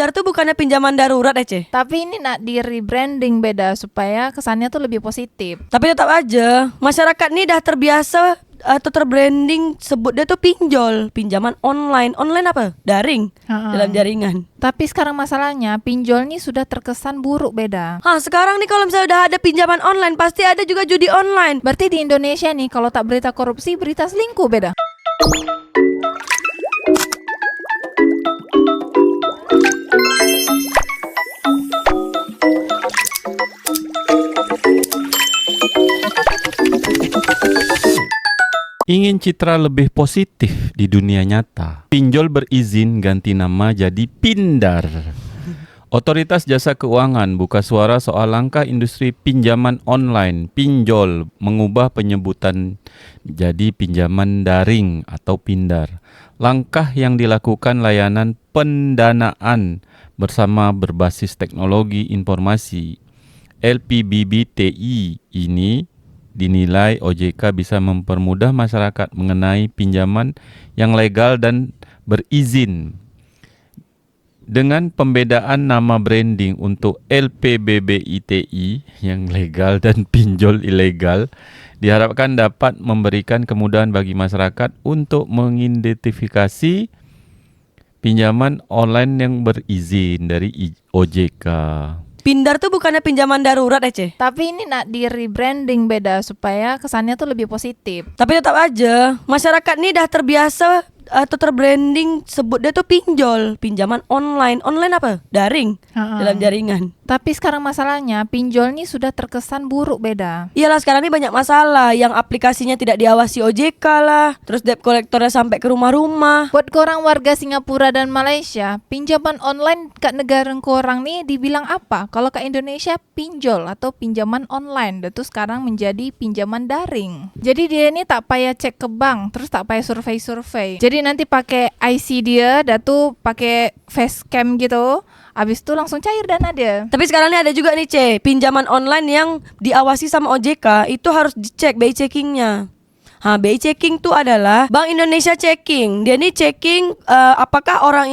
Pindar tuh bukannya pinjaman darurat ya, Ce? Tapi ini nak di rebranding beda supaya kesannya tuh lebih positif. Tapi tetap aja, masyarakat nih dah terbiasa atau terbranding sebut dia tuh pinjol, pinjaman online. Online apa? Daring, dalam jaringan. Tapi sekarang masalahnya pinjol nih sudah terkesan buruk beda. Sekarang nih kalau misalnya udah ada pinjaman online, pasti ada juga judi online. Berarti di Indonesia nih kalau tak berita korupsi, berita selingkuh beda. Ingin citra lebih positif di dunia nyata, pinjol berizin ganti nama jadi Pindar. Otoritas Jasa Keuangan buka suara soal langkah industri pinjaman online, pinjol, mengubah penyebutan jadi pinjaman daring atau Pindar. Langkah yang dilakukan layanan pendanaan bersama berbasis teknologi informasi LPBBTI ini dinilai OJK bisa mempermudah masyarakat mengenai pinjaman yang legal dan berizin. Dengan pembedaan nama branding untuk LPBBITI yang legal dan pinjol ilegal, diharapkan dapat memberikan kemudahan bagi masyarakat untuk mengidentifikasi pinjaman online yang berizin dari OJK. Pindar tuh bukannya pinjaman darurat ya, Ce? Tapi ini nak di rebranding beda supaya kesannya tuh lebih positif. Tapi tetap aja, masyarakat nih dah terbiasa atau terbranding sebut dia tuh pinjol, pinjaman online. Online apa? Daring, dalam jaringan. Tapi sekarang masalahnya pinjol nih sudah terkesan buruk beda. Iyalah, sekarang ini banyak masalah, yang aplikasinya tidak diawasi OJK lah, terus debt kolektornya sampai ke rumah-rumah. Buat korang warga Singapura dan Malaysia, pinjaman online kat negara korang nih dibilang apa? Kalau kat Indonesia pinjol atau pinjaman online, itu sekarang menjadi pinjaman daring. Jadi dia ini tak payah cek ke bank, terus tak payah survei-survei. Jadi nanti pakai IC dia, dah tuh pakai face cam gitu. Abis itu langsung cair dana dia. Tapi sekarang ini ada juga nih, Ce, pinjaman online yang diawasi sama OJK, itu harus dicek BI checkingnya. BI checking tuh adalah Bank Indonesia checking. Dia nih checking apakah orang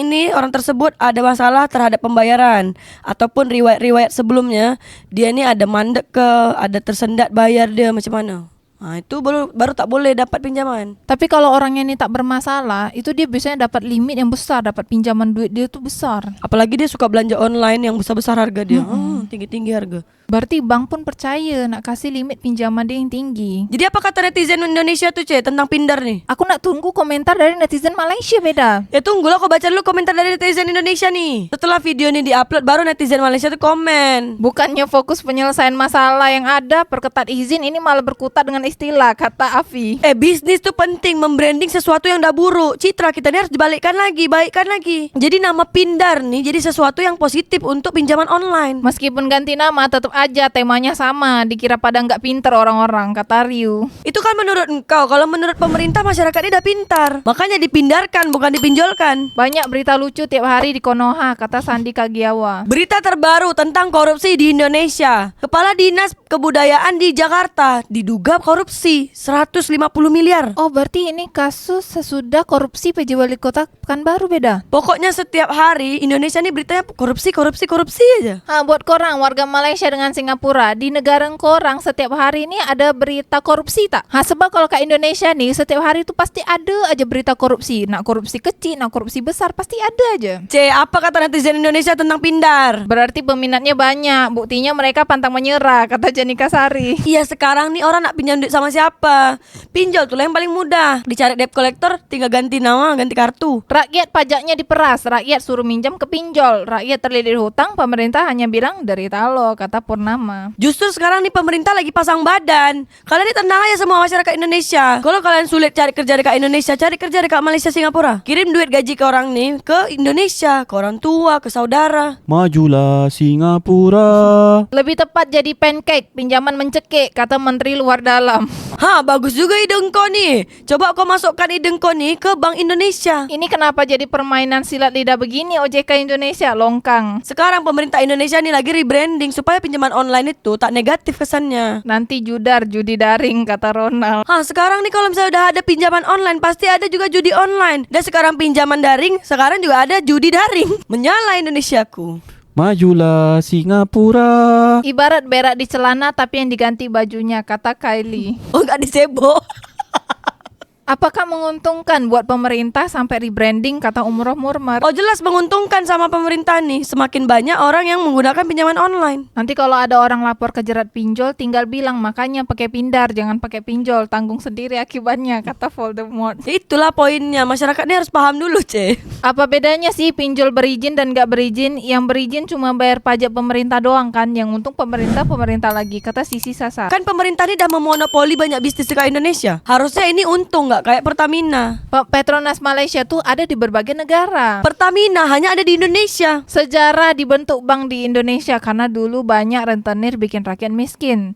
tersebut ada masalah terhadap pembayaran ataupun riwayat sebelumnya dia nih ada mandek ke, ada tersendat bayar dia macam mana. Itu baru tak boleh dapat pinjaman. Tapi kalau orangnya ini tak bermasalah, itu dia biasanya dapat limit yang besar, dapat pinjaman duit dia tuh besar. Apalagi dia suka belanja online yang besar-besar harga dia. Tinggi-tinggi harga. Berarti bank pun percaya nak kasih limit pinjaman dia yang tinggi. Jadi apa kata netizen Indonesia tuh, Ce, tentang Pindar nih? Aku nak tunggu komentar dari netizen Malaysia beda. Ya tunggulah, kau baca dulu komentar dari netizen Indonesia nih. Setelah video ini diupload, baru netizen Malaysia tuh komen. Bukannya fokus penyelesaian masalah yang ada, perketat izin, ini malah berkutat dengan istilah, kata Afi. Bisnis tuh penting, membranding sesuatu yang udah buruk. Citra kita ini harus dibalikkan lagi, baikkan lagi. Jadi nama Pindar nih jadi sesuatu yang positif untuk pinjaman online. Meskipun ganti nama, tetap aja temanya sama. Dikira pada nggak pinter orang-orang, kata Ryu. Itu kan menurut engkau. Kalau menurut pemerintah, masyarakat ini udah pintar, makanya dipindarkan, bukan dipinjolkan. Banyak berita lucu tiap hari di Konoha, kata Sandi Kagiawa. Berita terbaru tentang korupsi di Indonesia. Kepala Dinas Kebudayaan di Jakarta diduga korupsi 150 miliar. Oh, berarti ini kasus sesudah korupsi PJ Wali Kota Pekanbaru beda. Pokoknya setiap hari Indonesia ini beritanya korupsi aja. Buat korang warga Malaysia dengan Singapura, di negara korang setiap hari ini ada berita korupsi tak? Sebab kalau kat Indonesia nih setiap hari itu pasti ada aja berita korupsi. Nak korupsi kecil, nak korupsi besar, pasti ada aja. Ce, apa kata netizen Indonesia tentang Pindar? Berarti peminatnya banyak, buktinya mereka pantang menyerah, kata Janika Sari. Iya, sekarang nih orang nak pinjam duit sama siapa? Pinjol tuh yang paling mudah. Dicari debt collector, tinggal ganti nama, ganti kartu. Rakyat pajaknya diperas, rakyat suruh minjam ke pinjol, rakyat terlilit hutang, pemerintah hanya bilang derita lo, kata Purnama. Justru sekarang nih pemerintah lagi pasang badan. Kalian ini tenang aja semua masyarakat Indonesia. Kalau kalian sulit cari kerja dekat Indonesia, cari kerja dekat Malaysia, Singapura. Kirim duit gaji ke orang nih ke Indonesia, ke orang tua, ke saudara. Majulah Singapura. Lebih tepat jadi pancake, pinjaman mencekik, kata Menteri Luar Dalam. Ha, bagus juga ide engkau nih. Coba kau masukkan ide engkau nih ke Bank Indonesia. Ini kenapa jadi permainan silat lidah begini OJK Indonesia, longkang. Sekarang pemerintah Indonesia nih lagi rebranding supaya pinjaman online itu tak negatif kesannya. Nanti judi daring, kata Ronald. Hah, sekarang nih kalau misalnya udah ada pinjaman online, pasti ada juga judi online. Dan sekarang pinjaman daring, sekarang juga ada judi daring. Menyala Indonesiaku. Majulah Singapura. Ibarat berak di celana tapi yang diganti bajunya, kata Kylie. Oh, gak disebok. Apakah menguntungkan buat pemerintah sampai rebranding, kata Umroh Murmar. Oh, jelas menguntungkan sama pemerintah nih. Semakin banyak orang yang menggunakan pinjaman online. Nanti kalau ada orang lapor ke jerat pinjol, tinggal bilang makanya pakai pindar, jangan pakai pinjol, tanggung sendiri akibatnya, kata Voldemort. Itulah poinnya. Masyarakat ini harus paham dulu, Ce. Apa bedanya sih pinjol berizin dan gak berizin? Yang berizin cuma bayar pajak pemerintah doang kan, yang untung pemerintah lagi, kata Sisi Sasa. Kan pemerintah ini udah memonopoli banyak bisnis di Indonesia. Harusnya ini untung, nggak kayak Pertamina. Petronas Malaysia tuh ada di berbagai negara. Pertamina hanya ada di Indonesia. Sejarah dibentuk bank di Indonesia karena dulu banyak rentenir bikin rakyat miskin.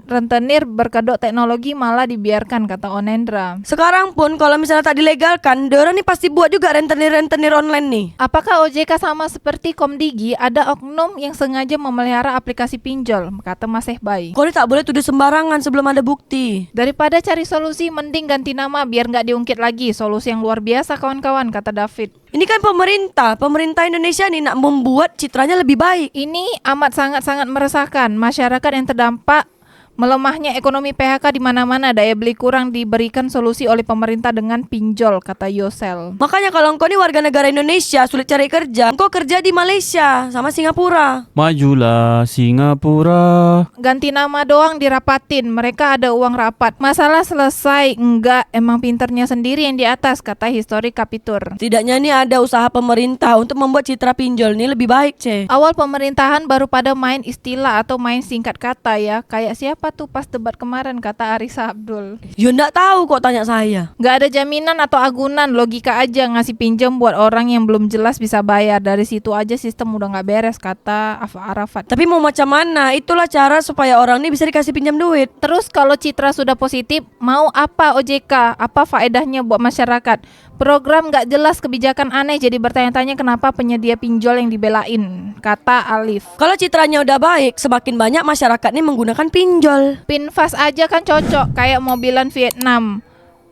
Rentenir berkedok teknologi malah dibiarkan, kata Onendra. Sekarang pun kalau misalnya tak dilegalkan, dorang nih pasti buat juga rentenir online nih. Apakah OJK sama seperti Komdigi, ada oknum yang sengaja memelihara aplikasi pinjol, kata Maseh Bay. Kau ini tak boleh tuduh sembarangan sebelum ada bukti. Daripada cari solusi, mending ganti nama biar nggak diungkit lagi. Solusi yang luar biasa kawan-kawan, kata David. Ini kan pemerintah Indonesia nih nak membuat citranya lebih baik. Ini amat sangat-sangat meresahkan. Masyarakat yang terdampak melemahnya ekonomi PHK di mana-mana, daya beli kurang, diberikan solusi oleh pemerintah dengan pinjol, kata Yosel. Makanya kalau engkau ini warga negara Indonesia sulit cari kerja, engkau kerja di Malaysia sama Singapura. Majulah Singapura. Ganti nama doang dirapatin, mereka ada uang rapat. Masalah selesai, enggak, emang pinternya sendiri yang di atas, kata Histori Kapitur. Tidaknya nih ada usaha pemerintah untuk membuat citra pinjol ini lebih baik, Ce. Awal pemerintahan baru pada main istilah atau main singkat kata ya, kayak siapa tuh pas debat kemarin, kata Arisa Abdul. Ya ndak tahu kok tanya saya. Nggak ada jaminan atau agunan, logika aja ngasih pinjam buat orang yang belum jelas bisa bayar. Dari situ aja sistem udah nggak beres, kata Arafat. Tapi mau macam mana? Itulah cara supaya orang ini bisa dikasih pinjam duit. Terus kalau citra sudah positif, mau apa OJK? Apa faedahnya buat masyarakat? Program nggak jelas, kebijakan aneh, jadi bertanya-tanya kenapa penyedia pinjol yang dibelain, kata Alif. Kalau citranya udah baik, semakin banyak masyarakat ini menggunakan pinjol. Pinfast aja kan cocok, kayak mobilan Vietnam.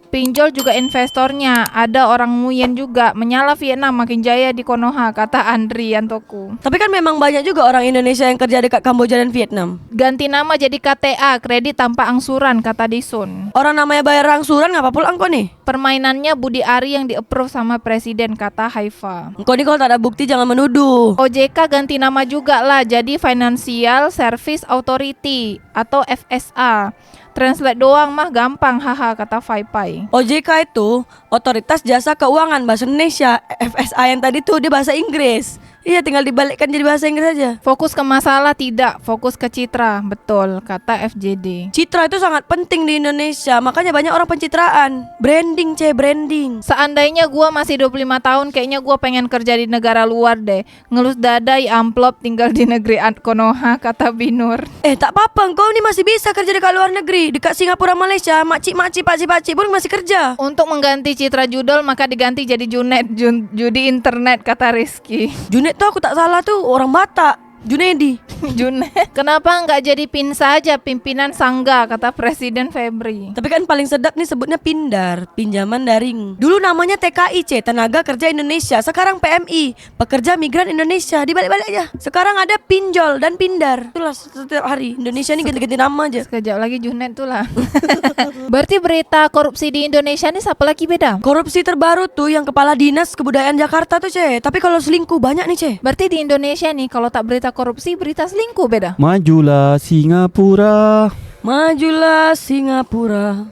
Pinjol juga investornya, ada orang Nguyen juga. Menyala Vietnam makin jaya di Konoha, kata Andri Yantoku. Tapi kan memang banyak juga orang Indonesia yang kerja dekat Kamboja dan Vietnam. Ganti nama jadi KTA, kredit tanpa angsuran, kata Disun. Orang namanya bayar angsuran ngapa pula engkau nih? Permainannya Budi Ari yang di-approve sama presiden, kata Haifa. Engkau nih kalau tak ada bukti jangan menuduh. OJK ganti nama juga lah, jadi Financial Service Authority atau FSA. Translate doang mah gampang, haha, kata Faipai. OJK itu Otoritas Jasa Keuangan bahasa Indonesia. FSA yang tadi tuh dia bahasa Inggris. Iya, tinggal dibalikkan jadi bahasa Inggris aja. Fokus ke masalah tidak, fokus ke citra. Betul, kata FJD. Citra itu sangat penting di Indonesia, makanya banyak orang pencitraan. Branding, branding. Seandainya gua masih 25 tahun, kayaknya gua pengen kerja di negara luar deh. Ngelus dada, amplop, tinggal di negeri Konoha, kata Binur. Tak apa-apa, engkau ini masih bisa kerja dekat luar negeri. Dekat Singapura, Malaysia, makcik-makcik, pakcik-pakcik pun masih kerja. Untuk mengganti citra judol, maka diganti jadi Junet, judi internet, kata Rizky. Junet tuh aku tak salah tuh orang Batak, Junedi. Junet. Kenapa nggak jadi PIN saja, pimpinan Sangga, kata Presiden Febri. Tapi kan paling sedap nih sebutnya Pindar, pinjaman daring. Dulu namanya TKI, Tenaga Kerja Indonesia. Sekarang PMI, Pekerja Migran Indonesia. Dibalik-balik aja. Sekarang ada pinjol dan pindar. Itulah setiap hari Indonesia ini ganti-ganti nama aja. Sekejap lagi Junet tuh lah. Berarti berita korupsi di Indonesia ini siapa lagi beda? Korupsi terbaru tuh yang Kepala Dinas Kebudayaan Jakarta tuh, Tapi kalau selingkuh banyak nih, Berarti di Indonesia nih kalau tak berita korupsi, berita selingkuh beda? Majulah Singapura. Majulah Singapura.